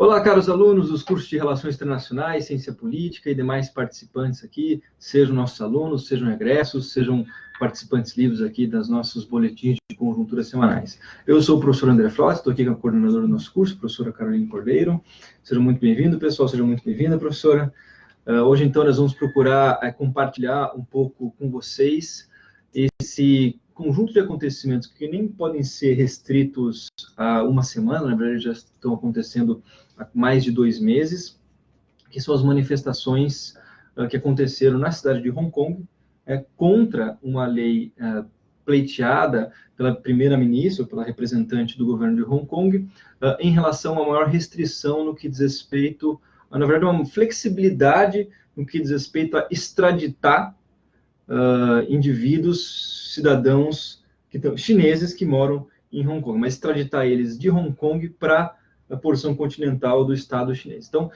Olá, caros alunos dos cursos de Relações Internacionais, Ciência Política e demais participantes aqui, sejam nossos alunos, sejam egressos, sejam participantes livres aqui das nossos boletins de conjuntura semanais. Eu sou o professor André Frota, estou aqui com a coordenadora do nosso curso, a professora Carolina Cordeiro. Sejam muito bem-vindos, pessoal, sejam muito bem-vinda, professora. Hoje, então, nós vamos procurar compartilhar um pouco com vocês esse conjunto de acontecimentos que nem podem ser restritos a uma semana, na verdade já estão acontecendo há mais de 2 meses, que são as manifestações que aconteceram na cidade de Hong Kong contra uma lei pleiteada pela primeira-ministra, pela representante do governo de Hong Kong, em relação a maior restrição no que diz respeito, na verdade, uma flexibilidade no que diz respeito a extraditar indivíduos, cidadãos chineses que moram em Hong Kong, mas extraditar eles de Hong Kong para a porção continental do Estado chinês. Então,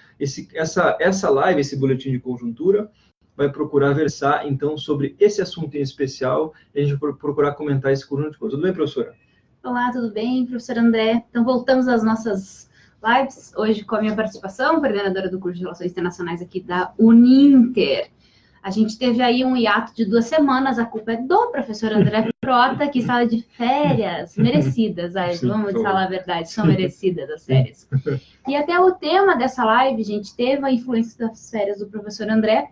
essa live, esse boletim de conjuntura, vai procurar versar, então, sobre esse assunto em especial, e a gente vai procurar comentar esse conjunto de coisas. Tudo bem, professora? Olá, tudo bem, professor André? Então, voltamos às nossas lives, hoje com a minha participação, coordenadora do curso de Relações Internacionais aqui da Uninter. A gente teve aí um hiato de 2 semanas, a culpa é do professor André Frota, que estava de férias, merecidas, vamos falar a verdade, são merecidas as férias. E até o tema dessa live, gente, teve a influência das férias do professor André,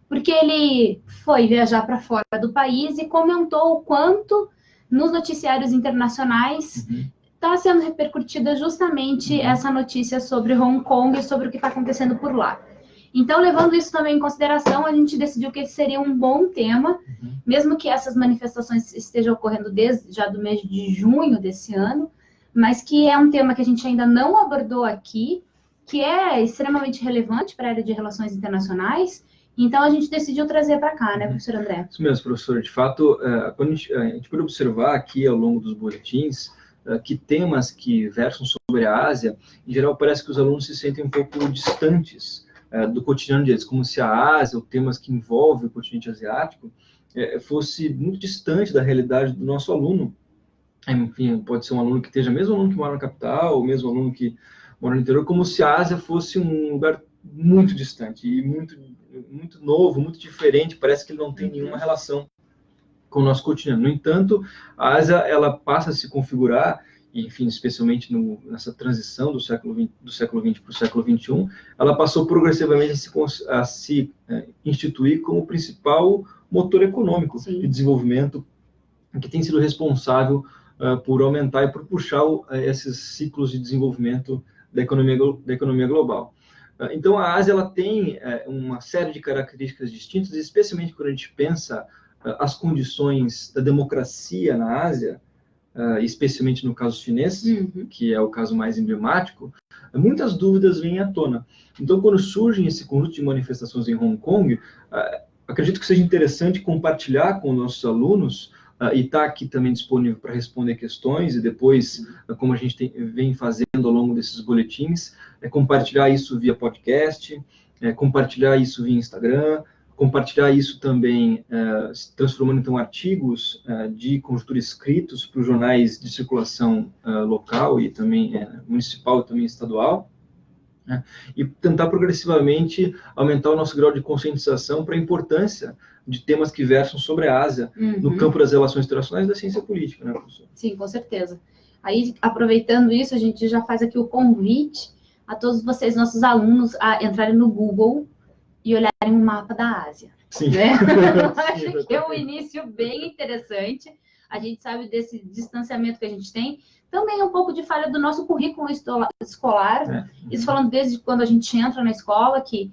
porque ele foi viajar para fora do país e comentou o quanto nos noticiários internacionais está sendo repercutida justamente essa notícia sobre Hong Kong e sobre o que está acontecendo por lá. Então, levando isso também em consideração, a gente decidiu que esse seria um bom tema, mesmo que essas manifestações estejam ocorrendo desde já do mês de junho desse ano, mas que é um tema que a gente ainda não abordou aqui, que é extremamente relevante para a área de relações internacionais. Então, a gente decidiu trazer para cá, né, professor André? Isso mesmo, professor. De fato, a gente pode observar aqui ao longo dos boletins que temas que versam sobre a Ásia, em geral, parece que os alunos se sentem um pouco distantes do cotidiano deles, como se a Ásia, ou temas que envolvem o continente asiático, fosse muito distante da realidade do nosso aluno. Enfim, pode ser um aluno que esteja, mesmo aluno que mora na capital, ou mesmo aluno que mora no interior, como se a Ásia fosse um lugar muito distante, e muito novo, muito diferente, parece que ele não tem nenhuma relação com o nosso cotidiano. No entanto, a Ásia, ela passa a se configurar, enfim, especialmente nessa transição do século XX para o século XXI, ela passou progressivamente a se instituir como o principal motor econômico de desenvolvimento, que tem sido responsável por aumentar e por puxar esses ciclos de desenvolvimento da economia global. Então, a Ásia ela tem uma série de características distintas, especialmente quando a gente pensa as condições da democracia na Ásia, especialmente no caso chinês, que é o caso mais emblemático, muitas dúvidas vêm à tona. Então, quando surge esse conjunto de manifestações em Hong Kong, acredito que seja interessante compartilhar com os nossos alunos, e está aqui também disponível para responder questões, e depois, como a gente vem fazendo ao longo desses boletins, compartilhar isso via podcast, compartilhar isso via Instagram, compartilhar isso também, transformando então artigos de conjuntura escritos para os jornais de circulação local e também municipal e também estadual, e tentar progressivamente aumentar o nosso grau de conscientização para a importância de temas que versam sobre a Ásia no campo das relações internacionais e da ciência política, né, professor? Sim, com certeza. Aí, aproveitando isso, a gente já faz aqui o convite a todos vocês, nossos alunos, a entrarem no Google e olharem o mapa da Ásia. Sim. Né? Acho que é um início bem interessante. A gente sabe desse distanciamento que a gente tem. Também um pouco de falha do nosso currículo escolar. Isso falando desde quando a gente entra na escola, que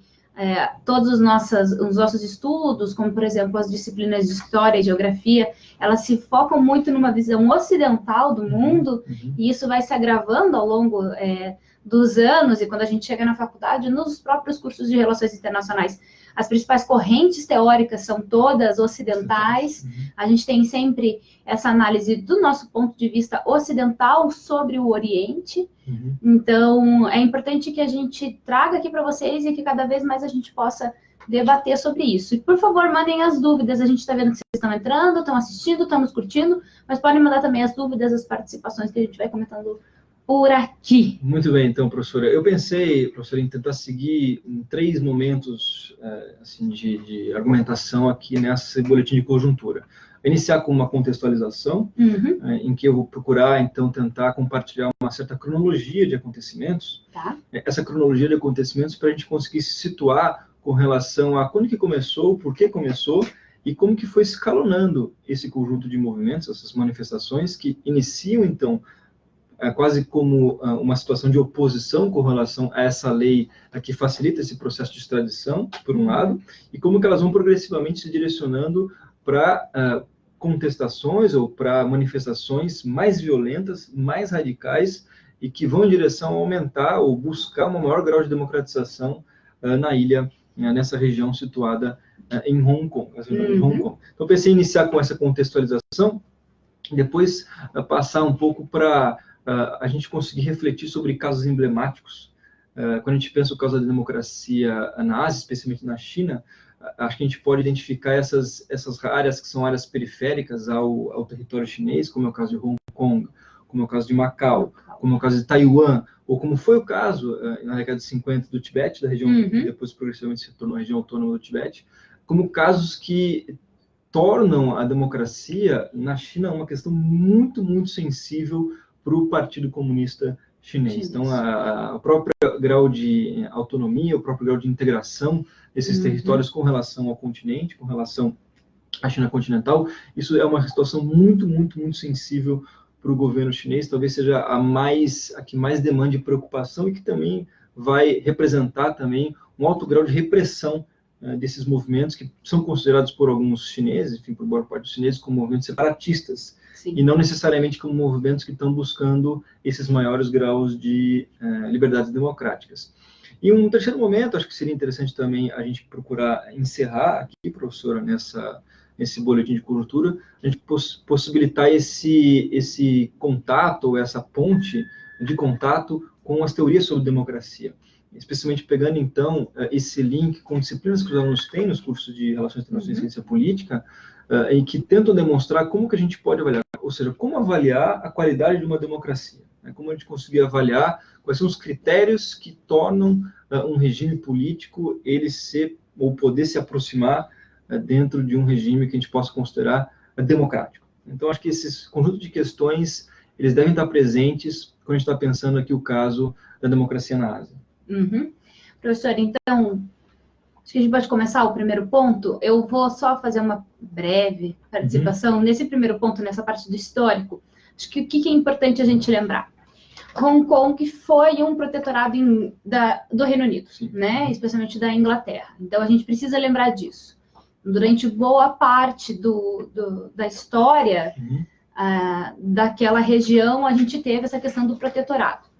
todos os nossos estudos, como, por exemplo, as disciplinas de História e Geografia, elas se focam muito numa visão ocidental do mundo, e isso vai se agravando ao longo dos anos, e quando a gente chega na faculdade, nos próprios cursos de Relações Internacionais, as principais correntes teóricas são todas ocidentais. A gente tem sempre essa análise do nosso ponto de vista ocidental sobre o Oriente. Então, é importante que a gente traga aqui para vocês e que cada vez mais a gente possa debater sobre isso. E, por favor, mandem as dúvidas. A gente está vendo que vocês estão entrando, estão assistindo, estão nos curtindo, mas podem mandar também as dúvidas, as participações que a gente vai comentando por aqui. Muito bem, então, professora. Eu pensei, professora, em tentar seguir em 3 momentos assim, de argumentação aqui nesse boletim de conjuntura. Iniciar com uma contextualização, em que eu vou procurar, então, tentar compartilhar uma certa cronologia de acontecimentos. Tá. Essa cronologia de acontecimentos para a gente conseguir se situar com relação a quando que começou, por que começou e como que foi escalonando esse conjunto de movimentos, essas manifestações que iniciam, então, quase como uma situação de oposição com relação a essa lei que facilita esse processo de extradição, por um lado, e como que elas vão progressivamente se direcionando para contestações ou para manifestações mais violentas, mais radicais, e que vão em direção a aumentar ou buscar um maior grau de democratização na ilha, nessa região situada em Hong Kong, Hong Kong. Então, pensei em iniciar com essa contextualização, depois passar um pouco para a gente conseguir refletir sobre casos emblemáticos. Quando a gente pensa o caso da democracia na Ásia, especialmente na China, acho que a gente pode identificar essas áreas que são áreas periféricas ao território chinês, como é o caso de Hong Kong, como é o caso de Macau, como é o caso de Taiwan, ou como foi o caso na década de 50 do Tibete, da região que depois progressivamente se tornou a região autônoma do Tibete, como casos que tornam a democracia na China uma questão muito, muito sensível para o Partido Comunista Chinês. Então, o próprio grau de autonomia, o próprio grau de integração desses territórios com relação ao continente, com relação à China continental, isso é uma situação muito, muito, muito sensível para o governo chinês, talvez seja a que mais demande preocupação e que também vai representar também um alto grau de repressão desses movimentos que são considerados por alguns chineses, enfim, por boa parte dos chineses, como movimentos separatistas. Sim. E não necessariamente como movimentos que estão buscando esses maiores graus de liberdades democráticas. E um terceiro momento, acho que seria interessante também a gente procurar encerrar aqui, professora, nesse boletim de conjuntura, a gente possibilitar esse contato, ou essa ponte de contato com as teorias sobre democracia. Especialmente pegando, então, esse link com disciplinas que os alunos têm nos cursos de Relações Internacionais e Ciência Política, em que tentam demonstrar como que a gente pode avaliar, ou seja, como avaliar a qualidade de uma democracia, né? Como a gente conseguir avaliar quais são os critérios que tornam um regime político ele ser, ou poder se aproximar dentro de um regime que a gente possa considerar democrático. Então, acho que esses conjunto de questões, eles devem estar presentes quando a gente está pensando aqui o caso da democracia na Ásia. Professor, então, acho que a gente pode começar o primeiro ponto. Eu vou só fazer uma breve participação nesse primeiro ponto, nessa parte do histórico. Acho que o que é importante a gente lembrar? Hong Kong foi um protetorado do Reino Unido, né? Especialmente da Inglaterra. Então, a gente precisa lembrar disso. Durante boa parte da história daquela região, a gente teve essa questão do protetorado,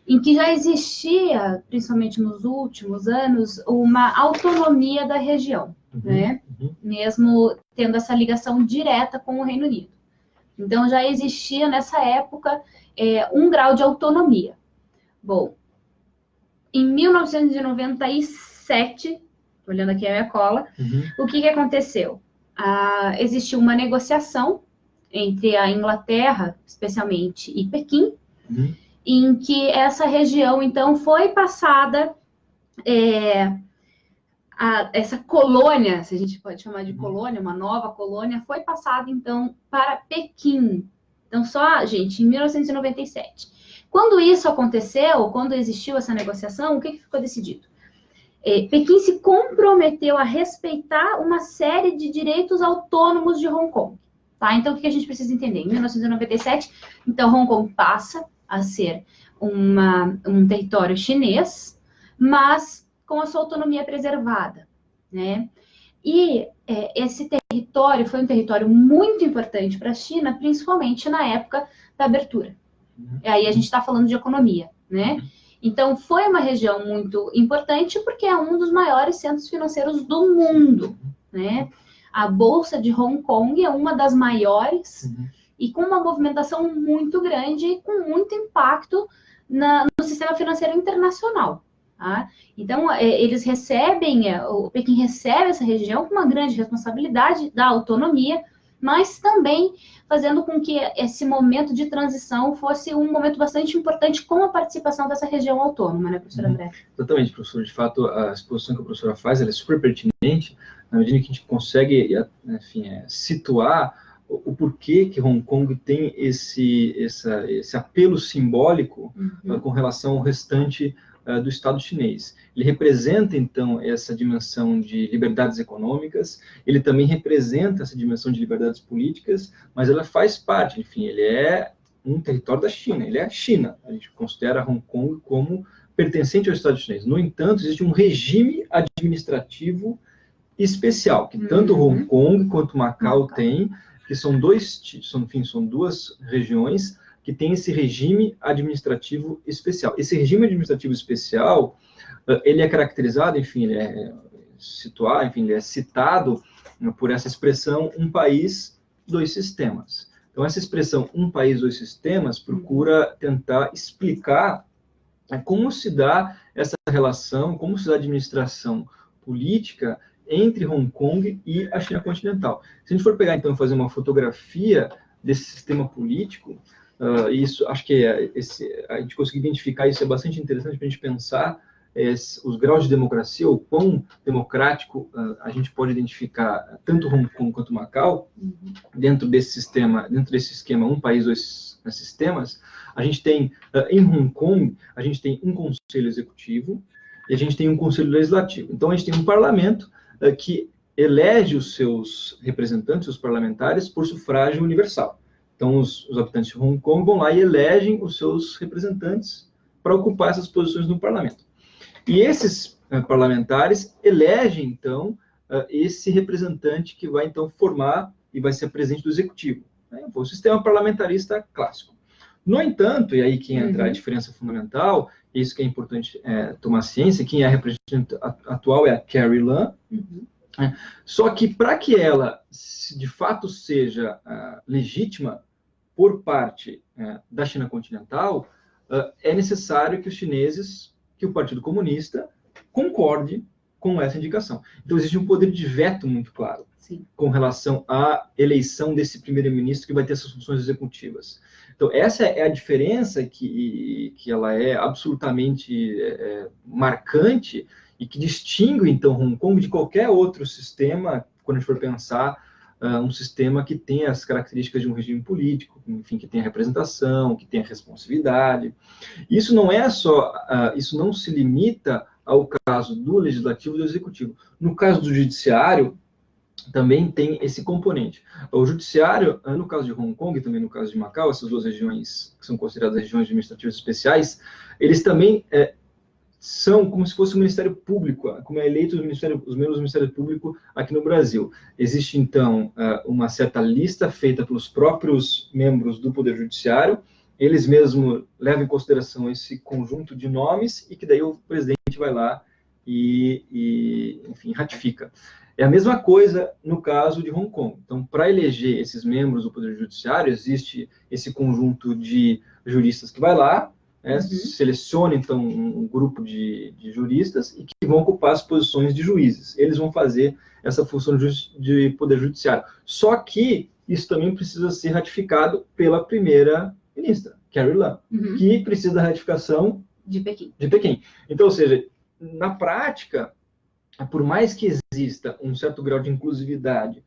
em que já existia, principalmente nos últimos anos, uma autonomia da região, né? Mesmo tendo essa ligação direta com o Reino Unido. Então, já existia, nessa época, um grau de autonomia. Bom, em 1997, olhando aqui a minha cola, o que aconteceu? Existiu uma negociação entre a Inglaterra, especialmente, e Pequim, em que essa região, então, foi passada, essa colônia, se a gente pode chamar de colônia, uma nova colônia, foi passada, então, para Pequim. Então, só, gente, em 1997. Quando isso aconteceu, quando existiu essa negociação, o que ficou decidido? Pequim se comprometeu a respeitar uma série de direitos autônomos de Hong Kong. Tá? Então, o que a gente precisa entender? Em 1997, então, Hong Kong passa a ser um território chinês, mas com a sua autonomia preservada, né? E esse território foi um território muito importante para a China, principalmente na época da abertura. E aí a gente está falando de economia, né? Então, foi uma região muito importante porque é um dos maiores centros financeiros do mundo, né? A Bolsa de Hong Kong é uma das maiores e com uma movimentação muito grande e com muito impacto no sistema financeiro internacional. Tá? Então, eles recebem, o Pequim recebe essa região com uma grande responsabilidade da autonomia, mas também fazendo com que esse momento de transição fosse um momento bastante importante com a participação dessa região autônoma, né, professor André? Exatamente, professor. De fato, a exposição que a professora faz, ela é super pertinente, na medida que a gente consegue, enfim, situar o porquê que Hong Kong tem esse apelo simbólico com relação ao restante do Estado chinês. Ele representa, então, essa dimensão de liberdades econômicas, ele também representa essa dimensão de liberdades políticas, mas ela faz parte, enfim, ele é um território da China, ele é a China. A gente considera Hong Kong como pertencente ao Estado chinês. No entanto, existe um regime administrativo especial, que tanto Hong Kong quanto Macau têm, que são duas regiões que têm esse regime administrativo especial. Esse regime administrativo especial, ele é caracterizado, enfim, ele é citado por essa expressão um país, dois sistemas. Então, essa expressão um país, dois sistemas procura tentar explicar como se dá essa relação, como se dá a administração política entre Hong Kong e a China continental. Se a gente for pegar, então, e fazer uma fotografia desse sistema político, isso, acho que a gente conseguir identificar isso é bastante interessante para a gente pensar os graus de democracia, o quão democrático a gente pode identificar tanto Hong Kong quanto Macau, dentro desse esquema um país, dois sistemas. A gente tem, em Hong Kong, a gente tem um conselho executivo e a gente tem um conselho legislativo. Então, a gente tem um parlamento que elege os seus representantes, os parlamentares, por sufrágio universal. Então, os habitantes de Hong Kong vão lá e elegem os seus representantes para ocupar essas posições no parlamento. E esses parlamentares elegem, então, esse representante que vai, então, formar e vai ser presidente do executivo. O sistema parlamentarista clássico. No entanto, e aí que entra a diferença fundamental, isso que é importante tomar ciência, quem é a representante atual é a Carrie Lam, só que para que ela, de fato, seja legítima por parte da China continental, é necessário que os chineses, que o Partido Comunista, concorde com essa indicação. Então, existe um poder de veto muito claro com relação à eleição desse primeiro-ministro que vai ter essas funções executivas. Então, essa é a diferença que ela é absolutamente marcante e que distingue, então, Hong Kong de qualquer outro sistema, quando a gente for pensar um sistema que tem as características de um regime político, enfim, que tem a representação, que tem a responsividade. Isso não é só, isso não se limita ao caso do legislativo e do executivo. No caso do judiciário, também tem esse componente. O judiciário, no caso de Hong Kong e também no caso de Macau, essas duas regiões que são consideradas regiões administrativas especiais, eles também são como se fosse o Ministério Público, como é eleito os membros do Ministério Público aqui no Brasil. Existe, então, uma certa lista feita pelos próprios membros do Poder Judiciário, eles mesmos levam em consideração esse conjunto de nomes e que daí o presidente vai lá e enfim, ratifica. É a mesma coisa no caso de Hong Kong. Então, para eleger esses membros do Poder Judiciário, existe esse conjunto de juristas que vai lá, seleciona, então, um grupo de juristas e que vão ocupar as posições de juízes. Eles vão fazer essa função de Poder Judiciário. Só que isso também precisa ser ratificado pela primeira-ministra, Carrie Lam, que precisa da ratificação de Pequim. Então, ou seja, na prática, por mais que exista um certo grau de inclusividade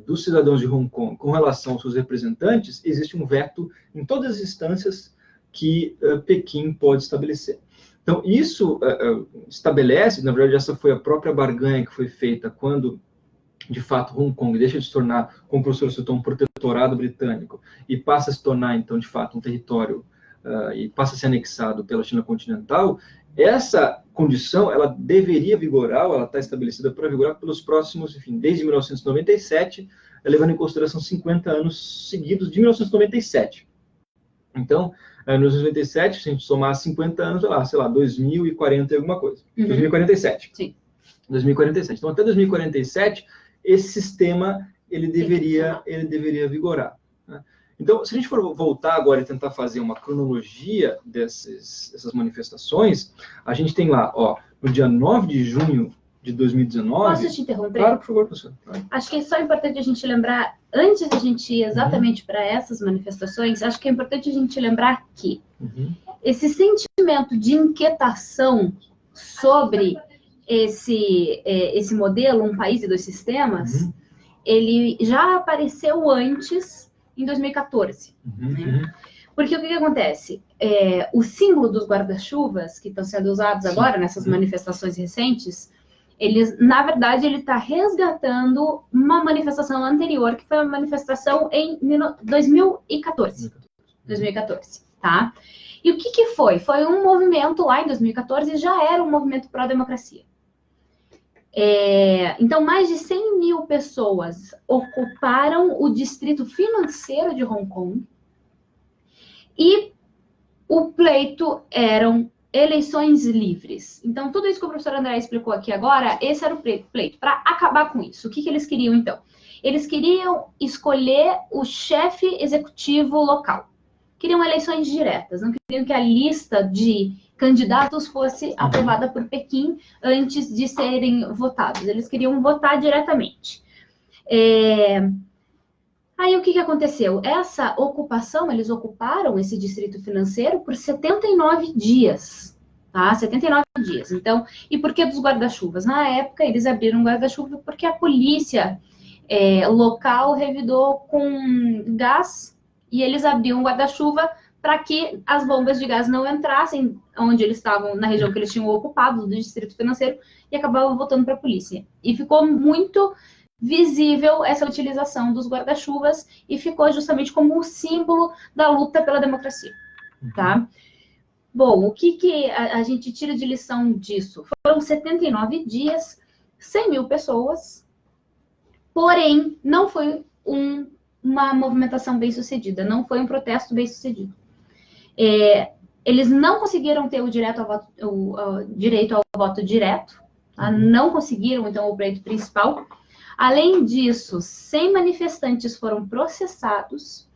dos cidadãos de Hong Kong com relação aos seus representantes, existe um veto em todas as instâncias que Pequim pode estabelecer. Então, isso estabelece, na verdade, essa foi a própria barganha que foi feita quando, de fato, Hong Kong deixa de se tornar, como o professor citou, um protetorado britânico e passa a se tornar, então, de fato, um território e passa a ser anexado pela China continental. Essa condição, ela deveria vigorar, ou ela está estabelecida para vigorar pelos próximos, enfim, desde 1997, levando em consideração 50 anos seguidos de 1997. Então, em 1997, se a gente somar 50 anos, sei lá, 2040 e alguma coisa. 2047. Sim. 2047. Então, até 2047, esse sistema, ele deveria vigorar. Né? Então, se a gente for voltar agora e tentar fazer uma cronologia dessas manifestações, a gente tem lá, no dia 9 de junho de 2019... Posso te interromper? Claro, por favor, professor. Acho que é só importante a gente lembrar, antes de a gente ir exatamente para essas manifestações, acho que é importante a gente lembrar que esse sentimento de inquietação sobre esse modelo, um país e dois sistemas, ele já apareceu antes, em 2014. Né? Porque o que acontece? O símbolo dos guarda-chuvas, que estão sendo usados agora nessas manifestações recentes, na verdade, ele está resgatando uma manifestação anterior, que foi uma manifestação em 2014. 2014, tá? E o que foi? Foi um movimento lá em 2014, já era um movimento pró-democracia. Então, mais de 100 mil pessoas ocuparam o distrito financeiro de Hong Kong e o pleito eram eleições livres. Então, tudo isso que o professor André explicou aqui agora, esse era o pleito. Para acabar com isso, o que eles queriam, então? Eles queriam escolher o chefe executivo local. Queriam eleições diretas, não queriam que a lista de candidatos fosse aprovada por Pequim antes de serem votados. Eles queriam votar diretamente. Aí, o que aconteceu? Essa ocupação, eles ocuparam esse distrito financeiro por 79 dias, tá? 79 dias. Então, e por que dos guarda-chuvas? Na época, eles abriram um guarda-chuva porque a polícia local revidou com gás e eles abriam um guarda-chuva para que as bombas de gás não entrassem onde eles estavam, na região que eles tinham ocupado, do distrito financeiro, e acabavam voltando para a polícia. E ficou muito visível essa utilização dos guarda-chuvas e ficou justamente como um símbolo da luta pela democracia, tá? Bom, o que a gente tira de lição disso? Foram 79 dias, 100 mil pessoas, porém, não foi uma movimentação bem-sucedida, não foi um protesto bem-sucedido. Eles não conseguiram ter o direito ao voto direto, tá? Não conseguiram, então, o pleito principal. Além disso, 100 manifestantes foram processados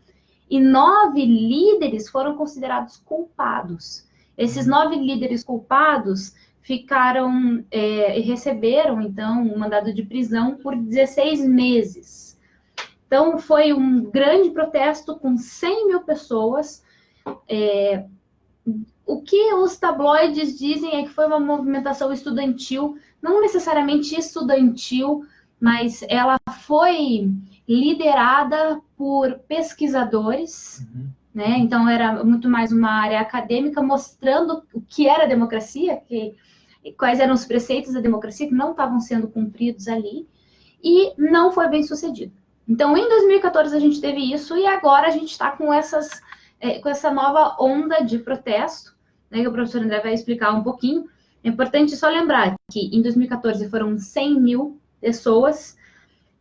e 9 líderes foram considerados culpados. Esses 9 líderes culpados receberam, então, um mandado de prisão por 16 meses. Então, foi um grande protesto com 100 mil pessoas. O que os tabloides dizem é que foi uma movimentação estudantil, não necessariamente estudantil, mas ela foi liderada por pesquisadores, né? Então era muito mais uma área acadêmica mostrando o que era a democracia, quais eram os preceitos da democracia que não estavam sendo cumpridos ali, e não foi bem sucedido. Então, em 2014 a gente teve isso, e agora a gente está com essa nova onda de protesto, né, que o professor André vai explicar um pouquinho. É importante só lembrar que em 2014 foram 100 mil pessoas,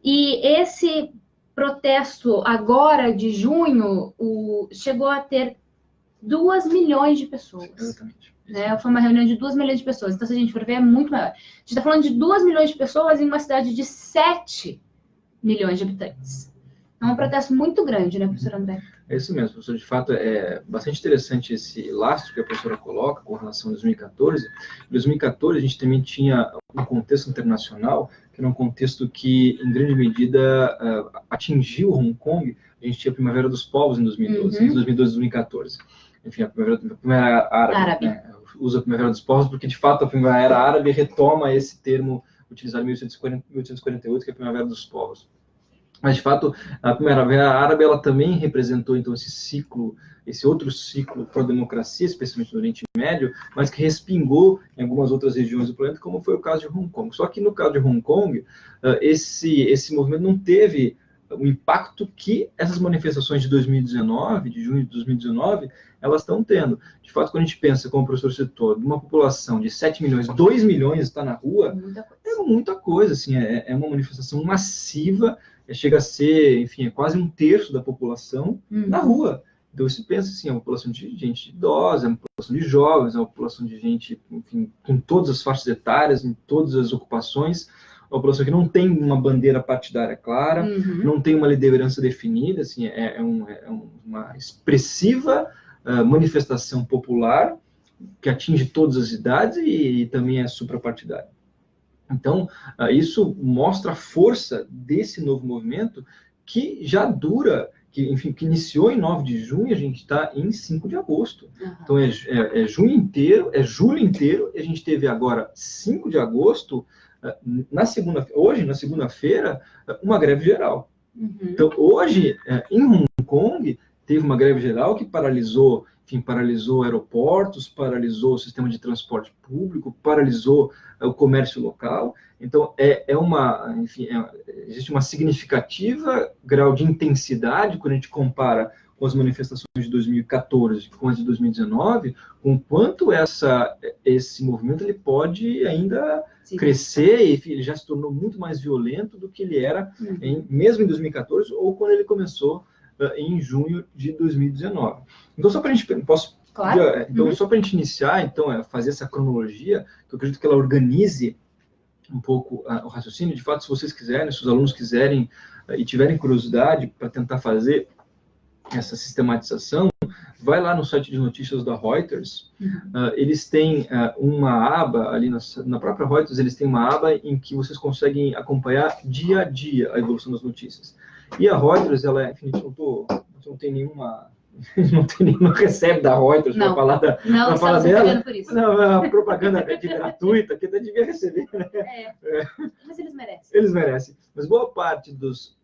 e esse protesto agora de junho chegou a ter 2 milhões de pessoas. Exatamente. Né? Foi uma reunião de 2 milhões de pessoas. Então, se a gente for ver, é muito maior. A gente está falando de 2 milhões de pessoas em uma cidade de 7 milhões de habitantes. É um protesto muito grande, né, professor André? É isso mesmo, professor. De fato, é bastante interessante esse lastro que a professora coloca com relação a 2014. Em 2014, a gente também tinha um contexto internacional, que era um contexto que, em grande medida, atingiu Hong Kong. A gente tinha a Primavera dos Povos em 2012, entre 2012 e 2014. Enfim, a Primavera Árabe. Né? Usa a Primavera dos Povos porque, de fato, a Primavera Árabe retoma esse termo utilizado em 1848, que é a Primavera dos Povos. Mas, de fato, a Primavera Árabe ela também representou, então, esse outro ciclo pró-democracia, especialmente no Oriente Médio, mas que respingou em algumas outras regiões do planeta, como foi o caso de Hong Kong. Só que, no caso de Hong Kong, esse movimento não teve o impacto que essas manifestações de 2019, de junho de 2019, elas estão tendo. De fato, quando a gente pensa, como o professor citou, de uma população de 7 milhões, 2 milhões está na rua, é muita coisa, assim, é uma manifestação massiva, chega a ser, enfim, é quase 1/3 da população na rua. Então, você pensa assim, é uma população de gente idosa, é uma população de jovens, é uma população de gente, enfim, com todas as faixas etárias, em todas as ocupações, uma população que não tem uma bandeira partidária clara, não tem uma liderança definida, assim, uma expressiva manifestação popular que atinge todas as idades e também é suprapartidária. Então, isso mostra a força desse novo movimento que já dura, que iniciou em 9 de junho, a gente está em 5 de agosto. Uhum. Então, é junho inteiro, é julho inteiro, e a gente teve agora 5 de agosto, hoje, na segunda-feira, uma greve geral. Uhum. Então, hoje, em Hong Kong, teve uma greve geral que paralisou aeroportos, paralisou o sistema de transporte público, paralisou o comércio local. Então, existe uma significativa grau de intensidade quando a gente compara com as manifestações de 2014 com as de 2019, com quanto esse movimento ele pode ainda crescer, e ele já se tornou muito mais violento do que ele era mesmo em 2014 ou quando ele começou em junho de 2019. Então, só para a gente... Claro. Então, só para a gente iniciar, fazer essa cronologia, que eu acredito que ela organize um pouco o raciocínio. De fato, se vocês quiserem, se os alunos quiserem e tiverem curiosidade para tentar fazer essa sistematização, vai lá no site de notícias da Reuters. Eles têm uma aba ali na própria Reuters, eles têm uma aba em que vocês conseguem acompanhar dia a dia a evolução das notícias. E a Reuters, ela é, enfim, não tem nenhuma... não recebe da Reuters para falar dela. Por isso. Não, a propaganda gratuita, que até devia receber, né? Mas eles merecem. Eles merecem. Mas boa parte dos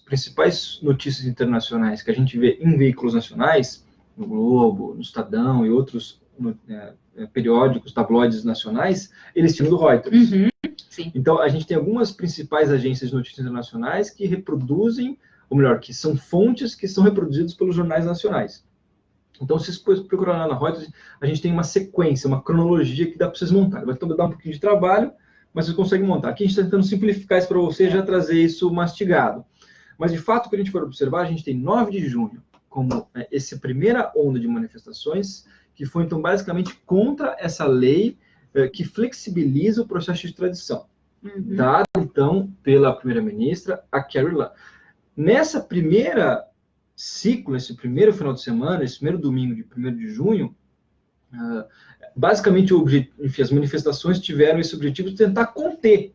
principais notícias internacionais que a gente vê em veículos nacionais, no Globo, no Estadão e outros periódicos, tabloides nacionais, eles tiram do Reuters. Uhum. Sim. Então, a gente tem algumas principais agências de notícias internacionais que reproduzem, ou melhor, que são fontes que são reproduzidas pelos jornais nacionais. Então, se vocês procurarem lá na Reuters, a gente tem uma sequência, uma cronologia que dá para vocês montar. Vai dar um pouquinho de trabalho, mas vocês conseguem montar. Aqui a gente está tentando simplificar isso para vocês, já trazer isso mastigado. Mas, de fato, quando a gente for observar, a gente tem 9 de junho como essa primeira onda de manifestações, que foi, então, basicamente contra essa lei que flexibiliza o processo de extradição, dada, então, pela primeira-ministra, a Carrie Lam. Nessa primeira ciclo, esse primeiro final de semana, esse primeiro domingo de 1º de junho, basicamente, as manifestações tiveram esse objetivo de tentar conter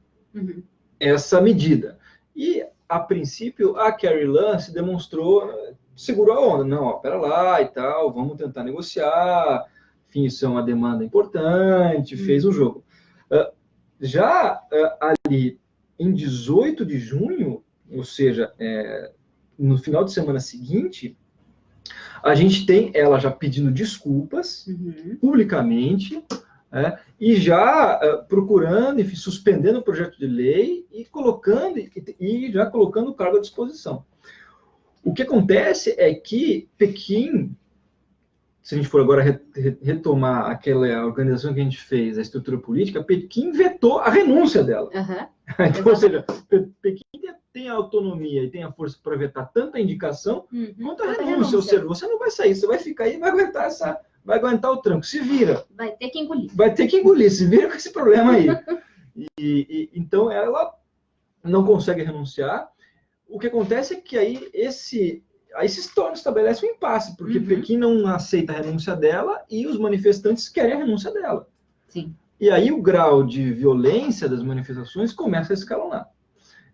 essa medida. E, a princípio, a Carrie Lam se demonstrou, segurou a onda. Não, pera lá e tal, vamos tentar negociar, enfim, isso é uma demanda importante, fez o jogo. Ali, em 18 de junho, ou seja, no final de semana seguinte, a gente tem ela já pedindo desculpas publicamente, e já procurando, enfim, suspendendo o projeto de lei e já colocando o cargo à disposição. O que acontece é que Pequim, se a gente for agora retomar aquela organização que a gente fez, a estrutura política, Pequim vetou a renúncia dela. Então, ou seja, Pequim tem a autonomia e tem a força para vetar tanto a indicação quanto a renúncia. Ou seja, você não vai sair, você vai ficar aí e vai aguentar o tranco. Se vira. Vai ter que engolir. Vai ter que engolir, se vira com esse problema aí. Então, ela não consegue renunciar. O que acontece é que aí se estabelece um impasse, porque Pequim não aceita a renúncia dela e os manifestantes querem a renúncia dela. Sim. E aí o grau de violência das manifestações começa a escalonar.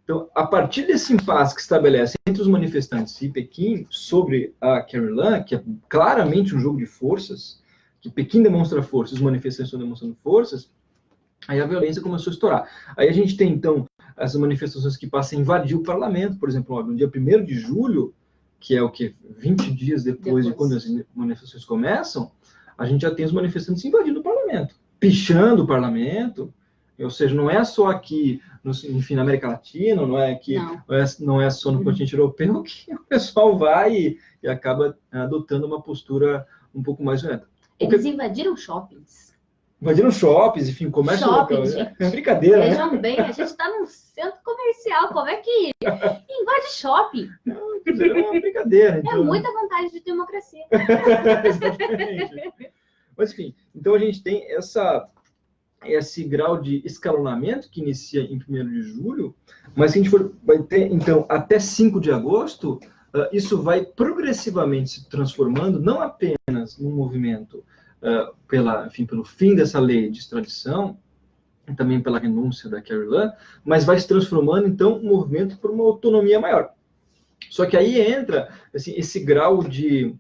Então, a partir desse impasse que estabelece entre os manifestantes e Pequim sobre a Carrie Lam, que é claramente um jogo de forças, que Pequim demonstra força, os manifestantes estão demonstrando forças, aí a violência começou a estourar. Aí a gente tem, então, as manifestações que passam a invadir o parlamento, por exemplo, no dia 1º de julho, que é 20 dias depois de quando as manifestações começam, a gente já tem os manifestantes invadindo o parlamento, pichando o parlamento. Ou seja, não é só aqui, enfim, na América Latina, não é só no continente europeu que o pessoal vai e acaba adotando uma postura um pouco mais violenta. Eles invadiram shoppings. Invadiram shoppings, enfim, comércio local. É brincadeira, Vejam bem, a gente está num centro comercial, como é que invade shopping? Não, é uma brincadeira. Então, é muita vontade de democracia. Exatamente. Mas, enfim, então a gente tem esse grau de escalonamento que inicia em 1º de julho, mas se a gente vai ter, então, até 5 de agosto, isso vai progressivamente se transformando, não apenas num movimento pelo fim dessa lei de extradição, também pela renúncia da Carrie Lam, mas vai se transformando, então, um movimento por uma autonomia maior. Só que aí entra assim, esse grau de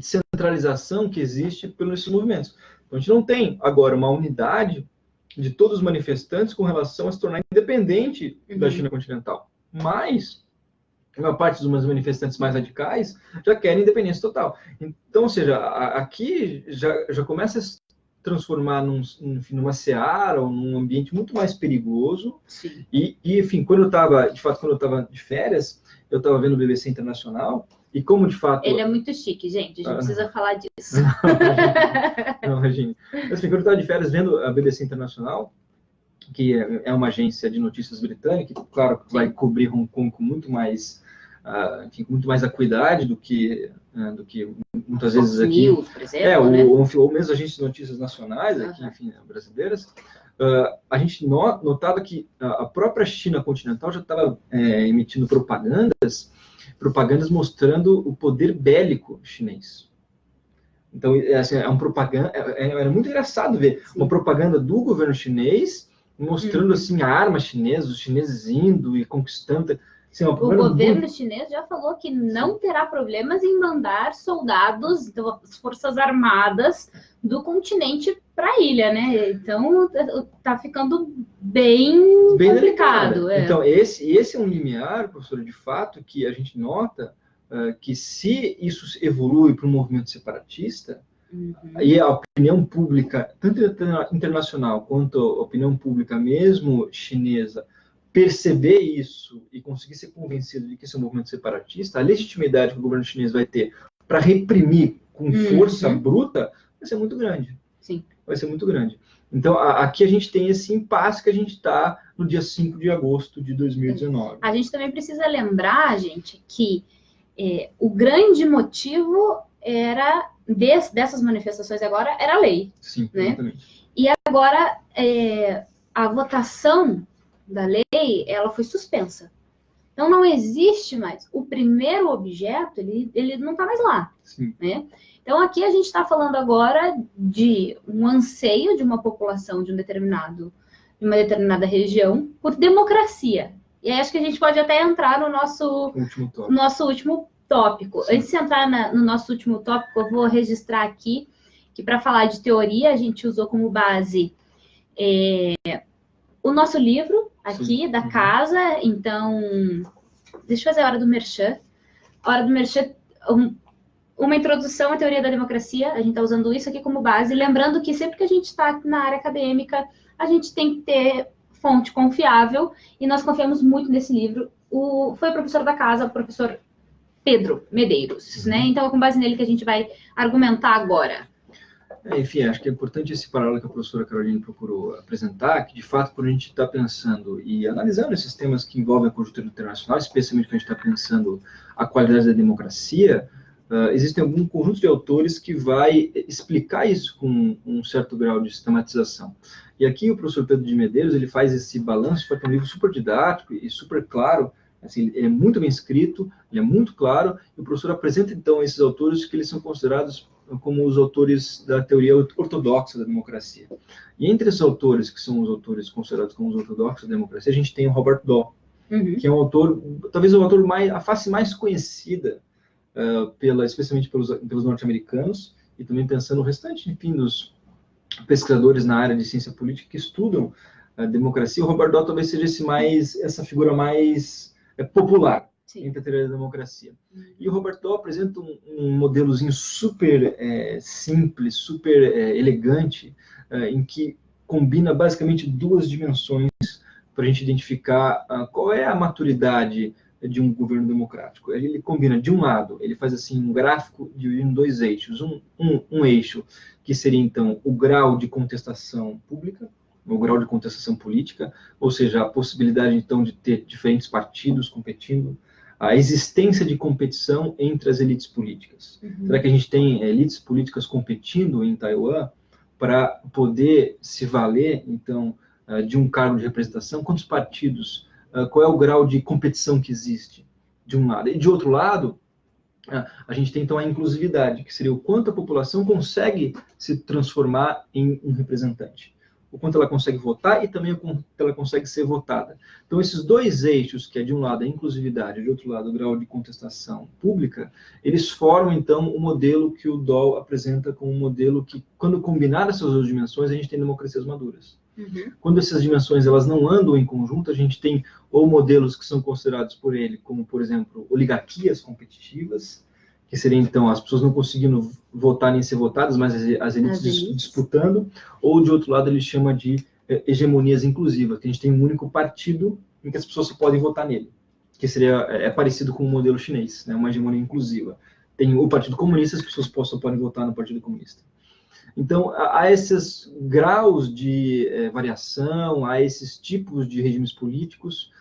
centralização que existe pelos movimentos. Então, a gente não tem agora uma unidade de todos os manifestantes com relação a se tornar independente da China continental. Mas a maior parte dos manifestantes mais radicais já querem independência total. Então, ou seja, aqui já começa a se transformar numa seara ou num ambiente muito mais perigoso. Sim. E enfim, quando eu estava de férias, eu estava vendo o BBC Internacional, e como de fato... Ele é muito chique, gente, a gente precisa falar disso. Não, Regina. Mas, assim, quando eu estava de férias vendo a BBC Internacional, que é uma agência de notícias britânica, que, claro, vai cobrir Hong Kong com muito mais, enfim, com muito mais acuidade do que muitas vezes aqui. News, por exemplo, né? Ou mesmo agências de notícias nacionais, aqui, enfim, brasileiras. A gente notava que a própria China continental já estava emitindo propagandas mostrando o poder bélico chinês. Então, assim, era muito engraçado ver uma propaganda do governo chinês mostrando assim a arma chinesa, os chineses indo e conquistando. Assim, o governo chinês já falou que não terá problemas em mandar soldados das Forças Armadas do continente para a ilha, né? Então, está ficando bem complicado. Então, esse é um limiar, professor, de fato, que a gente nota que se isso evolui para um movimento separatista, e a opinião pública, tanto internacional quanto a opinião pública mesmo chinesa, perceber isso e conseguir ser convencido de que esse é um movimento separatista, a legitimidade que o governo chinês vai ter para reprimir com força bruta vai ser muito grande. Sim. Vai ser muito grande. Então, aqui a gente tem esse impasse que a gente está no dia 5 de agosto de 2019. A gente também precisa lembrar, gente, que o grande motivo era dessas manifestações agora era a lei. Sim, né? Exatamente. E agora a votação da lei, ela foi suspensa. Então não existe mais. O primeiro objeto, ele não está mais lá. Sim. Né? Então aqui a gente está falando agora de um anseio de uma população de uma determinada região por democracia. E aí acho que a gente pode até entrar no nosso último tópico. Sim. Antes de entrar no nosso último tópico, eu vou registrar aqui que para falar de teoria, a gente usou como base o nosso livro aqui, Sim. da casa. Então, deixa eu fazer a hora do merchan. A hora do merchan, uma introdução à teoria da democracia. A gente está usando isso aqui como base. Lembrando que sempre que a gente está na área acadêmica, a gente tem que ter fonte confiável. E nós confiamos muito nesse livro. Foi o professor da casa, o professor Pedro Medeiros, né? Então é com base nele que a gente vai argumentar agora. Enfim, acho que é importante esse paralelo que a professora Caroline procurou apresentar, que de fato, quando a gente está pensando e analisando esses temas que envolvem a conjuntura internacional, especialmente quando a gente está pensando a qualidade da democracia, existem algum conjunto de autores que vai explicar isso com um certo grau de sistematização. E aqui o professor Pedro de Medeiros, ele faz esse balanço, faz um livro super didático e super claro. Assim, ele é muito bem escrito, ele é muito claro, e o professor apresenta, então, esses autores que eles são considerados como os autores da teoria ortodoxa da democracia. E entre esses autores, que são os autores considerados como os ortodoxos da democracia, a gente tem o Robert Daw, que é um autor, talvez o autor a face mais conhecida, especialmente pelos norte-americanos, e também pensando no restante, enfim, dos pesquisadores na área de ciência política que estudam a democracia. O Robert Daw talvez seja essa figura mais popular entre a teoria da democracia. E o Robert Daw apresenta um modelozinho super simples, super elegante, em que combina basicamente duas dimensões para a gente identificar qual é a maturidade de um governo democrático. Ele combina, de um lado, ele faz assim um gráfico dividido em dois eixos. Um eixo que seria, então, o grau de contestação pública, o grau de contestação política, ou seja, a possibilidade, então, de ter diferentes partidos competindo, a existência de competição entre as elites políticas. Será que a gente tem elites políticas competindo em Taiwan para poder se valer, então, de um cargo de representação? Quantos partidos? Qual é o grau de competição que existe, de um lado? E, de outro lado, a gente tem, então, a inclusividade, que seria o quanto a população consegue se transformar em um representante. o quanto ela consegue votar e também o quanto ela consegue ser votada. Então, esses dois eixos, que é de um lado a inclusividade, de outro lado o grau de contestação pública, eles formam, então, o modelo que o Dahl apresenta como um modelo que, quando combinado essas duas dimensões, a gente tem democracias maduras. Quando essas dimensões elas não andam em conjunto, a gente tem ou modelos que são considerados por ele como, por exemplo, oligarquias competitivas, que seriam, então, as pessoas não conseguindo votar nem ser votadas, mas as elites disputando, ou, de outro lado, ele chama de hegemonias inclusivas, que a gente tem um único partido em que as pessoas só podem votar nele, que seria parecido com o modelo chinês, né, uma hegemonia inclusiva. Tem o Partido Comunista, as pessoas só podem votar no Partido Comunista. Então, há esses graus de variação, há esses tipos de regimes políticos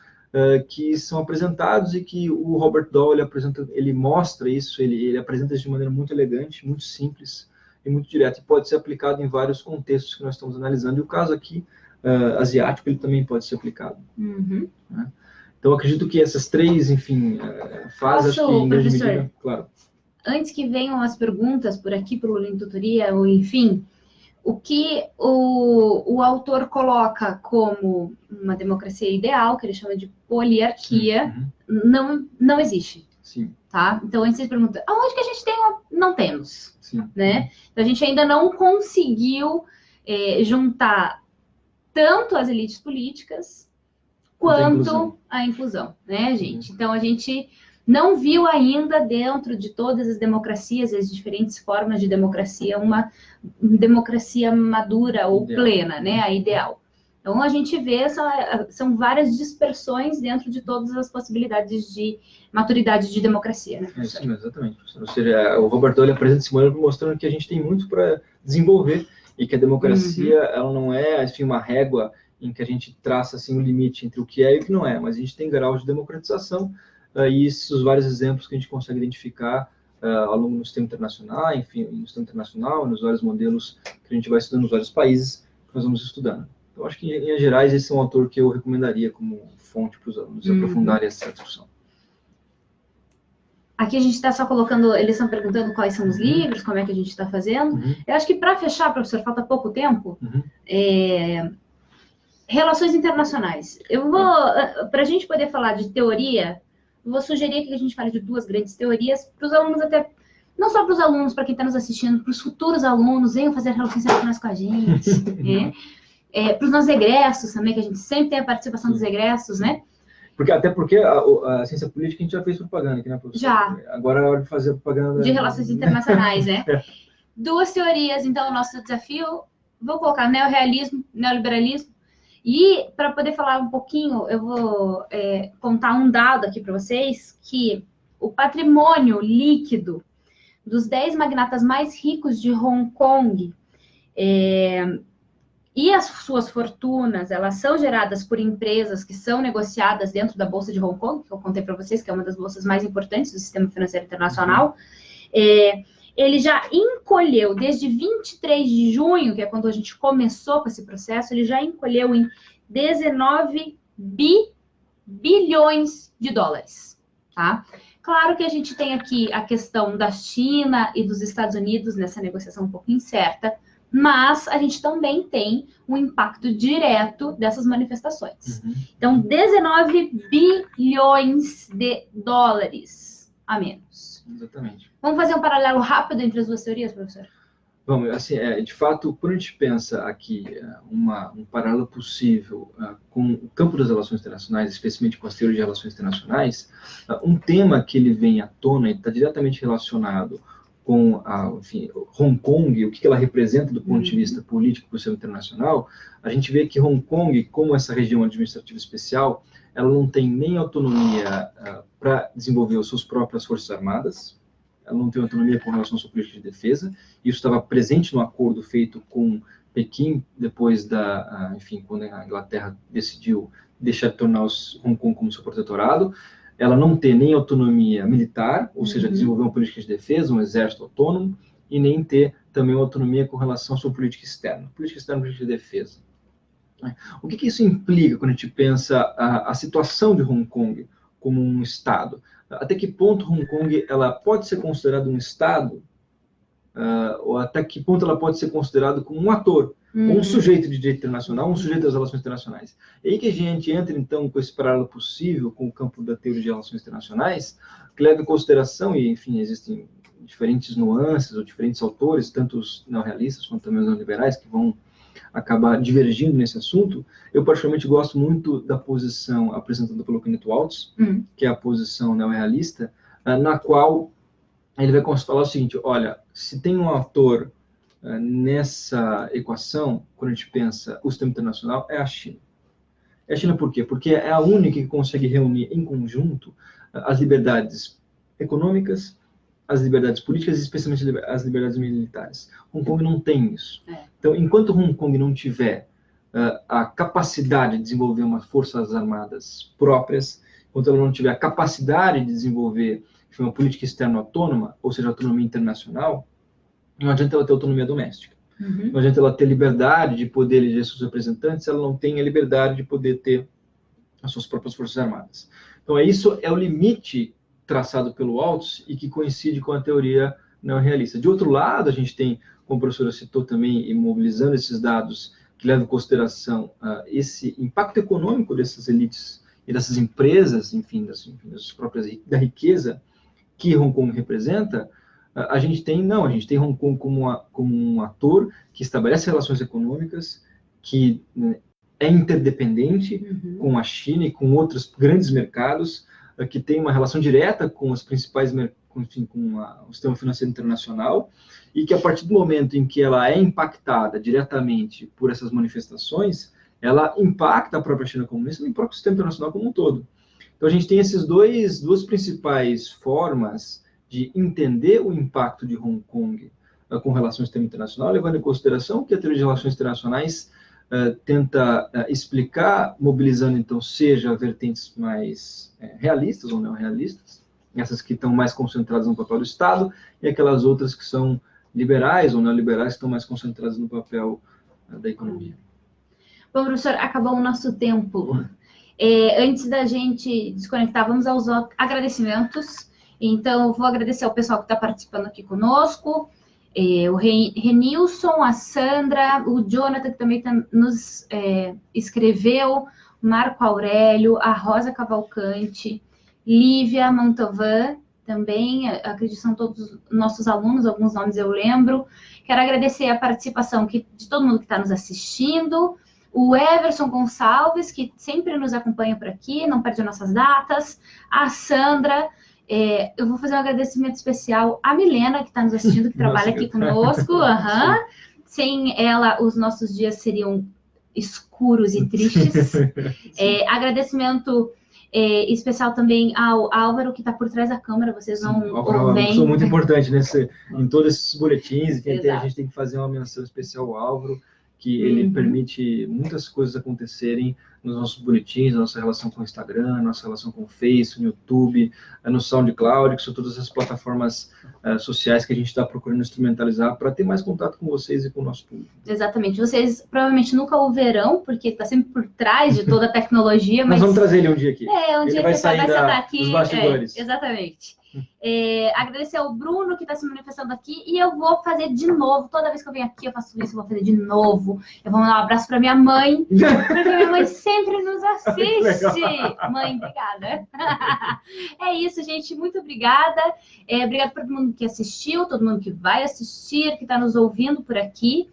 que são apresentados e que o Robert Dahl ele mostra isso, ele apresenta isso de maneira muito elegante, muito simples e muito direta, e pode ser aplicado em vários contextos que nós estamos analisando. E o caso aqui, asiático, ele também pode ser aplicado. Né? Então, acredito que essas três, enfim, fases, acho que em grande medida, claro. Antes que venham as perguntas por aqui, pelo link tutoria, ou enfim, o que o autor coloca como uma democracia ideal, que ele chama de poliarquia, não existe. Sim. Tá? Então, antes você pergunta, aonde que a gente tem? Não temos. Sim. Né? Então, a gente ainda não conseguiu juntar tanto as elites políticas quanto a inclusão, né, gente? Então, a gente não viu ainda dentro de todas as democracias, as diferentes formas de democracia, uma democracia madura ou plena, né, a ideal. Então, a gente vê, são várias dispersões dentro de todas as possibilidades de maturidade de democracia. Né, isso mesmo, exatamente. Ou seja, o Robert Dahl apresenta esse modelo mostrando que a gente tem muito para desenvolver e que a democracia ela não é, enfim, uma régua em que a gente traça assim, um limite entre o que é e o que não é, mas a gente tem graus de democratização e esses vários exemplos que a gente consegue identificar ao longo do sistema internacional, enfim, no sistema internacional, nos vários modelos que a gente vai estudando nos vários países que nós vamos estudando. Então, acho que, em linhas gerais, esse é um autor que eu recomendaria como fonte para os alunos aprofundarem essa discussão. Aqui a gente está só colocando, eles estão perguntando quais são os livros, como é que a gente está fazendo. Eu acho que, para fechar, professor, falta pouco tempo, relações internacionais. Eu vou, para a gente poder falar de teoria, vou sugerir que a gente fale de duas grandes teorias para os alunos, até não só para os alunos, para quem está nos assistindo, para os futuros alunos, venham fazer relações internacionais com a gente, para os nossos egressos também, que a gente sempre tem a participação dos egressos, né? Até porque a ciência política a gente já fez propaganda aqui, né, professor? Já. Agora é hora de fazer propaganda... De relações internacionais, né? Duas teorias, então, o nosso desafio, vou colocar neorrealismo, neoliberalismo, e para poder falar um pouquinho, eu vou contar um dado aqui para vocês, que o patrimônio líquido dos 10 magnatas mais ricos de Hong Kong e as suas fortunas, elas são geradas por empresas que são negociadas dentro da Bolsa de Hong Kong, que eu contei para vocês, que é uma das bolsas mais importantes do sistema financeiro internacional. Ele já encolheu, desde 23 de junho, que é quando a gente começou com esse processo, ele já encolheu em 19 bilhões de dólares, tá? Claro que a gente tem aqui a questão da China e dos Estados Unidos nessa negociação um pouco incerta, mas a gente também tem um impacto direto dessas manifestações. Então, 19 bilhões de dólares a menos. Exatamente. Vamos fazer um paralelo rápido entre as duas teorias, professor? Vamos, assim, de fato, quando a gente pensa aqui um paralelo possível com o campo das relações internacionais, especialmente com as teorias de relações internacionais, um tema que ele vem à tona e está diretamente relacionado com Hong Kong, o que ela representa do ponto de vista político para o sistema internacional, a gente vê que Hong Kong, como essa região administrativa especial, ela não tem nem autonomia para desenvolver as suas próprias forças armadas, ela não tem autonomia com relação à sua política de defesa. Isso estava presente no acordo feito com Pequim, depois quando a Inglaterra decidiu deixar de tornar Hong Kong como seu protetorado. Ela não tem nem autonomia militar, ou seja, desenvolver uma política de defesa, um exército autônomo, e nem ter também uma autonomia com relação à sua política externa política de defesa. O que isso implica quando a gente pensa a situação de Hong Kong como um Estado? Até que ponto Hong Kong ela pode ser considerada um Estado, ou até que ponto ela pode ser considerada como um ator ou um sujeito de direito internacional, um sujeito das relações internacionais. E aí que a gente entra, então, com esse paralelo possível com o campo da teoria de relações internacionais, que leva em consideração, e, enfim, existem diferentes nuances ou diferentes autores, tanto os neorrealistas quanto também os neoliberais, que vão acabar divergindo nesse assunto. Eu, particularmente, gosto muito da posição apresentada pelo Kenneth Waltz, que é a posição neorrealista, na qual ele vai falar o seguinte: olha, se tem um ator nessa equação, quando a gente pensa o sistema internacional, é a China. É a China por quê? Porque é a única que consegue reunir em conjunto as liberdades econômicas, as liberdades políticas e especialmente as liberdades militares. Hong Kong não tem isso. Então, enquanto Hong Kong não tiver a capacidade de desenvolver umas forças armadas próprias, enquanto ela não tiver a capacidade de desenvolver uma política externa autônoma, ou seja, autonomia internacional, não adianta ela ter autonomia doméstica. Não adianta ela ter liberdade de poder eleger seus representantes se ela não tem a liberdade de poder ter as suas próprias forças armadas. Então, isso é o limite traçado pelo Waltz e que coincide com a teoria neorrealista. De outro lado, a gente tem, como a professora citou também, e mobilizando esses dados que levam em consideração esse impacto econômico dessas elites e dessas empresas, enfim, das próprias da riqueza que Hong Kong representa. A gente tem Hong Kong como um ator que estabelece relações econômicas, que é interdependente com a China e com outros grandes mercados, que tem uma relação direta com os principais, enfim, com o sistema financeiro internacional, e que a partir do momento em que ela é impactada diretamente por essas manifestações, ela impacta a própria China comunista e o próprio sistema internacional como um todo. Então a gente tem essas duas principais formas de entender o impacto de Hong Kong com relação ao sistema internacional, levando em consideração que a teoria de relações internacionais tenta explicar, mobilizando, então, seja vertentes mais realistas ou não realistas, essas que estão mais concentradas no papel do Estado, e aquelas outras que são liberais ou neoliberais, que estão mais concentradas no papel da economia. Bom, professor, acabou o nosso tempo. Antes da gente desconectar, vamos aos agradecimentos. Então, eu vou agradecer ao pessoal que está participando aqui conosco, o Renilson, a Sandra, o Jonathan, que também nos escreveu, Marco Aurélio, a Rosa Cavalcante, Lívia Mantovan, também, acredito que são todos nossos alunos, alguns nomes eu lembro. Quero agradecer a participação de todo mundo que está nos assistindo, o Everson Gonçalves, que sempre nos acompanha por aqui, não perde nossas datas, a Sandra. Eu vou fazer um agradecimento especial à Milena, que está nos assistindo, que trabalha aqui conosco. Sem ela, os nossos dias seriam escuros e tristes. Agradecimento especial também ao Álvaro, que está por trás da câmera. Vocês não ouvem. É uma pessoa muito importante em todos esses boletins. A gente tem que fazer uma menção especial ao Álvaro, que ele permite muitas coisas acontecerem nos nossos boletins, nossa relação com o Instagram, nossa relação com o Face, no YouTube, no SoundCloud, que são todas as plataformas sociais que a gente está procurando instrumentalizar para ter mais contato com vocês e com o nosso público. Exatamente. Vocês provavelmente nunca o verão, porque está sempre por trás de toda a tecnologia. Mas nós vamos trazer ele um dia aqui. Ele vai sair dos bastidores. Exatamente. Agradecer ao Bruno, que está se manifestando aqui, e eu vou fazer de novo, toda vez que eu venho aqui eu faço isso, eu vou fazer de novo. Eu vou mandar um abraço para minha mãe, porque minha mãe sempre nos assiste. Mãe, obrigada. É isso, gente, muito obrigada. Obrigada para todo mundo que assistiu, todo mundo que vai assistir, que está nos ouvindo por aqui.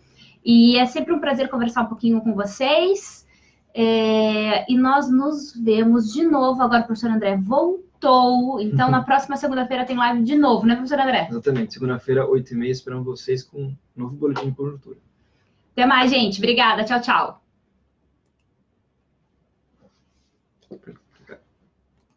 E é sempre um prazer conversar um pouquinho com vocês. E nós nos vemos de novo. Agora o professor André voltou. Então, na próxima segunda-feira tem live de novo, né, professor André? Exatamente. Segunda-feira, 8h30, esperamos vocês com um novo boletim de conjuntura. Até mais, gente. Obrigada. Tchau, tchau.